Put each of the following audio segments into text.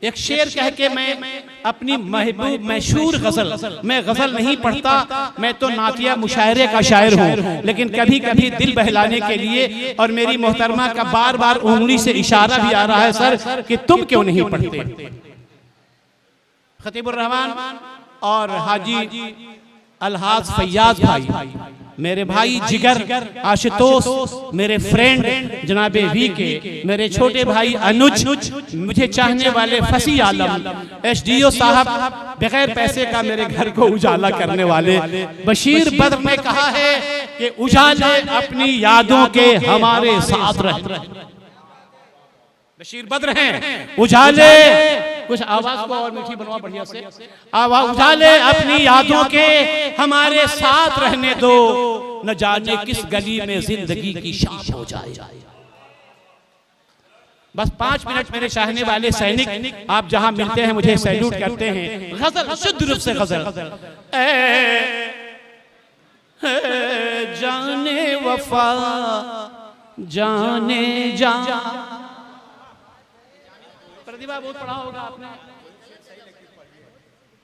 एक शेर कह के मैं अपनी महबूब मशहूर गजल, मैं गजल नहीं पढ़ता, मैं तो नातिया मुशायरे का शायर हूँ, लेकिन कभी कभी दिल बहलाने के लिए, और मेरी मोहतरमा का बार बार उंगली से इशारा भी आ रहा है सर कि तुम क्यों नहीं पढ़ते। खतीबुर रहमान और हाजी अलहाज फैयाज भाई, मेरे भाई जिगर आशुतोष, मेरे फ्रेंड जनाबे वी के, मेरे छोटे भाई अनुज, मुझे चाहने वाले फसी आलम, एसडीओ साहब, बगैर पैसे का मेरे घर को उजाला करने वाले बशीर बद्र ने कहा है कि उजाले अपनी यादों के हमारे साथ रहे। बशीर बद्र हैं, उजाले, कुछ आवाज को और मीठी बनवा बढ़िया से, आवाज, उजाले अपनी यादों के हमारे साथ रहने दो, न जाने किस गली में जिंदगी की शाम हो जाए। बस 5 मिनट मेरे चाहने वाले सैनिक, आप जहां मिलते हैं मुझे सैल्यूट करते हैं। गजल, शुद्ध रूप से गजल। जाने वफा जाने जा, प्रतिभा बहुत पढ़ा होगा आपने,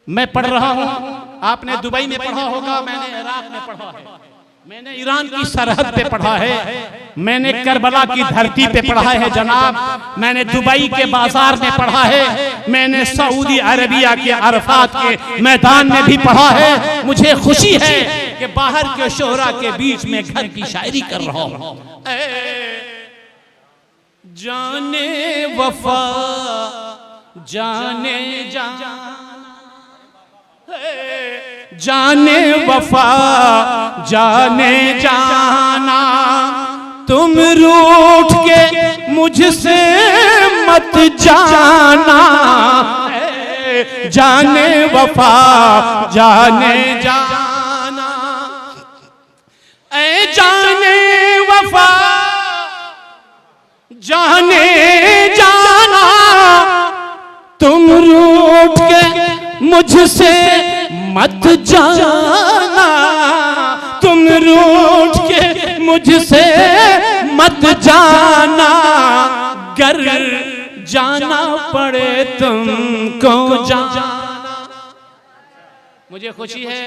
मैं पढ़ रहा हूं, आपने दुबई में पढ़ा होगा, मैंने इराक में पढ़ा है, मैंने ईरान की सरहद पे पढ़ा है, मैंने करबला की धरती पे पढ़ा है जनाब, मैंने दुबई के बाजार में पढ़ा है, मैंने सऊदी अरबिया के अरफात के मैदान में भी पढ़ा है। मुझे खुशी है कि बाहर के शोहरा के बीच में घर की शायरी कर रहा हूं। जाने वफा जाने जाना, जाने वफा जाने जाना, तुम रूठ के मुझसे मत जाना, जाने वफा जाने जाना, ऐ जाने वफा जाने जाना, तुम रूठ के मुझसे मत जाना, तुम रूठ के मुझसे मत जाना, गर जाना पड़े तुमको जाना। मुझे खुशी है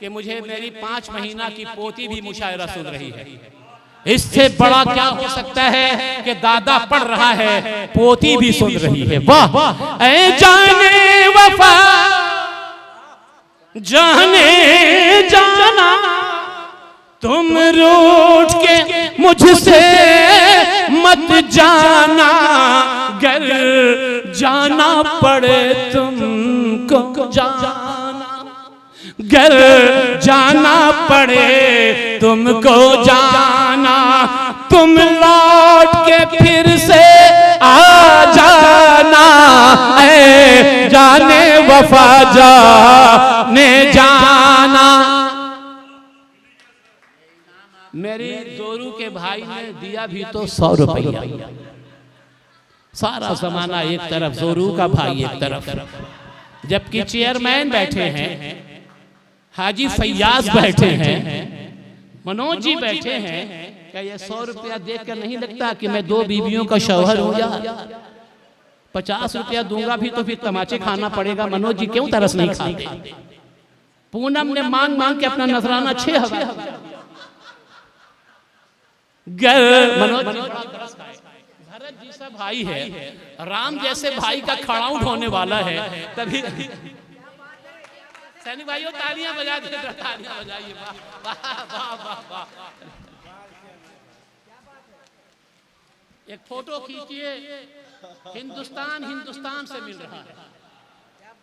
कि मुझे मेरी 5 महीना की पोती भी मुशायरा सुन रही है। इससे बड़ा क्या हो सकता है कि दादा पढ़ रहा है, पोती भी सुन रही है। वाह! ऐ जाने वफा जाने जाना, तुम रूठ के मुझसे मत जाना, गर जाना पड़े तुमको जाना, गर जाना पड़े तुमको जाना, तुम लौट के फिर से आ जाना, ऐ जाने वफा जाने जाना। मेरी जोरू के भाई ने दिया भी तो 100 रुपया, सारा जमाना एक तरफ, जोरू का भाई एक तरफ, जबकि चेयरमैन बैठे हैं, हाजी फैयाज बैठे हैं, मनोज जी बैठे हैं। क्या ये 100 रुपया देखकर नहीं लगता कि मैं 2 बीवियों का शौहर हूं? या 50 रुपया दूंगा भी तो फिर तमाचे खाना पड़ेगा। मनोज जी क्यों तरस नहीं खाते? पूनम ने मांग मांग के अपना नजराना 6000। मनोज जी भरत जी सा भाई है, राम जैसे भाई का खड़ाउट होने वाला है, तभी सैनिक भाइयों तालियां बजा दीजिए, तालियां बजाइए। वाह वाह वाह वाह। एक फोटो खींचिए, हिंदुस्तान हिंदुस्तान से मिल रहा है,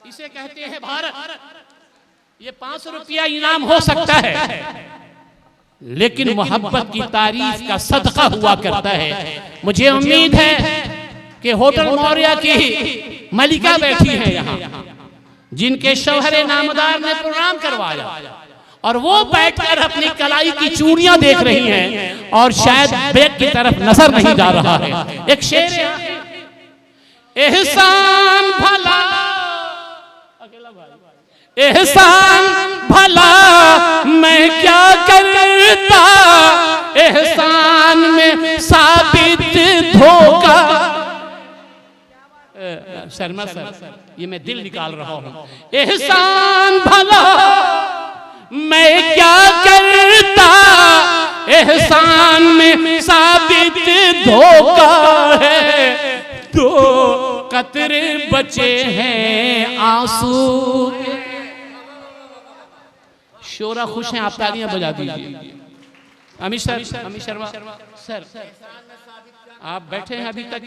इसे कहते हैं भारत। ये 500 रुपया इनाम हो सकता है, लेकिन मोहब्बत की तारीफ का सदका हुआ करता है। मुझे उम्मीद है कि होटल मौर्या की मलिका बैठी है यहाँ, जिनके शौहरे नामदार ने प्रोग्राम करवाया, और वो बैठकर अपनी कलाई की चूड़ियां देख रही हैं और शायद बैग की तरफ नजर नहीं जा रहा है। एक शेर है, एहसान भला, एहसान भला मैं क्या करता, एहसान में साबित धोखा, शर्मा सर, ये मैं दिल निकाल रहा हूँ। एहसान भला मैं क्या करता, एहसान में साबित धोखा है, दो कतरे बचे हैं आंसू के। शोरा खुश हैं, आप तालियां बजा दीजिए। अमित शर्मा सर, आप बैठे हैं अभी तक,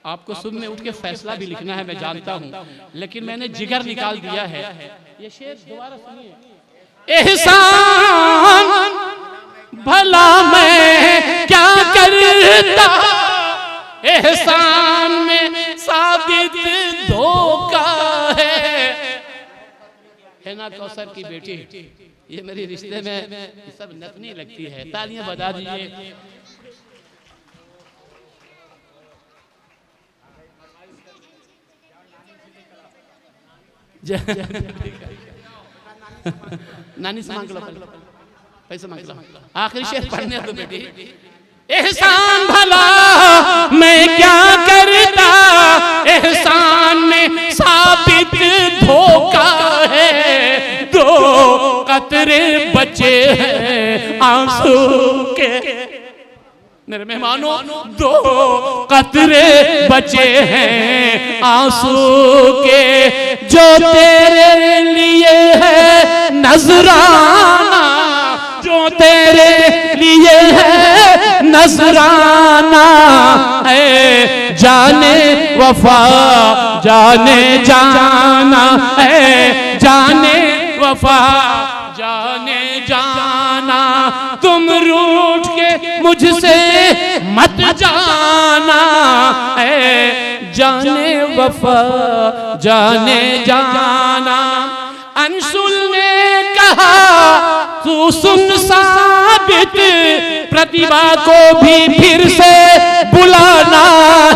आपको सुबह में उठ के फैसला भी लिखना है, मैं जानता हूं, लेकिन मैंने जिगर निकाल दिया है। ये शेर दोबारा सुनिए। एहसान भला मैं क्या करता, एहसान में साबित धोखा है ना कौसर की बेटी, ये मेरे रिश्ते में सब नतनी लगती है। तालियां बजा दीजिए। नानी से मांग लो, पैसे मांग लो, आखिरी शेर पढ़ने दो बेटी। एहसान भला मैं क्या करता, एहसान में साबित धोखा है, दो कतरे बचे हैं आंसू के। मेरे मेहमानों, दो कतरे बचे हैं आंसू के, जो तेरे लिए है नजराना, जो तेरे लिए है नजराना है, जाने वफा जाने जाना है, जाने वफा जाने जाना। तुम रूठ के मुझसे मत जाना है, जाने वफा जाने जाना। अंशुल ने कहा तू सुन साबित, प्रतिभा को भी फिर से बुलाना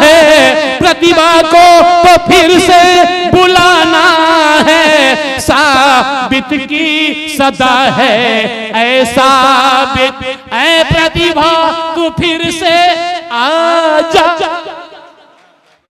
है, प्रतिभा को तो फिर से बुलाना है। साबित की सदा है ऐ साबित, ऐ प्रतिभा तू फिर से आ जा।